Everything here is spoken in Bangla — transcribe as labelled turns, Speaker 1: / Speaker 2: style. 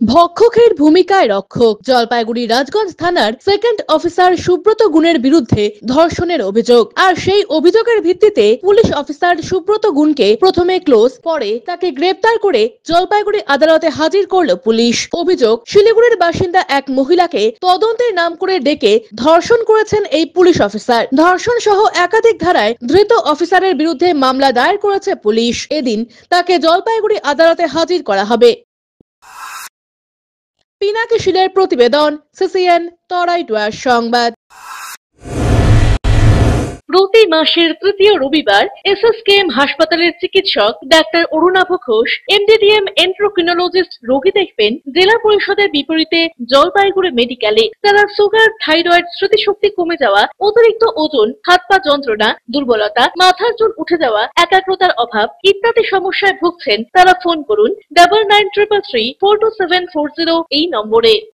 Speaker 1: ভক্ষকের ভূমিকায় রক্ষক জলপাইগুড়ি রাজগঞ্জ থানার সেকেন্ড অফিসার সুব্রত গুণের বিরুদ্ধে ধর্ষণের অভিযোগ। আর সেই অভিযোগের ভিত্তিতে পুলিশ অফিসার সুব্রত গুণকে প্রথমে ক্লোজ, পরে তাকে গ্রেপ্তার করে জলপাইগুড়ি আদালতে হাজির করল পুলিশ। অভিযোগ, শিলিগুড়ির বাসিন্দা এক মহিলাকে তদন্তের নাম করে ডেকে ধর্ষণ করেছেন এই পুলিশ অফিসার। ধর্ষণ সহ একাধিক ধারায় ধৃত অফিসারের বিরুদ্ধে মামলা দায়ের করেছে পুলিশ। এদিন তাকে জলপাইগুড়ি আদালতে হাজির করা হবে। পিনাকি শীলের প্রতিবেদন, সিসিএন তরাইটুয়ার সংবাদ। প্রতি মাসের তৃতীয় রবিবার এসএসকেএম হাসপাতালের চিকিৎসক ডাক্তার অরুণাভ ঘোষ এমডিডিএম এন্ড্রোক্রিনোলজিস্ট রোগী দেখবেন জেলা পরিষদের বিপরীতে জলপাইগুড়ি মেডিকেলে। তারা সুগার, থাইরয়েড, স্মৃতিশক্তি কমে যাওয়া, অতিরিক্ত ওজন, হাত পা যন্ত্রণা, দুর্বলতা, মাথার চুল উঠে যাওয়া, একাগ্রতার অভাব ইত্যাদি সমস্যায় ভুগছেন। তারা ফোন করুন 9933342740 এই নম্বরে।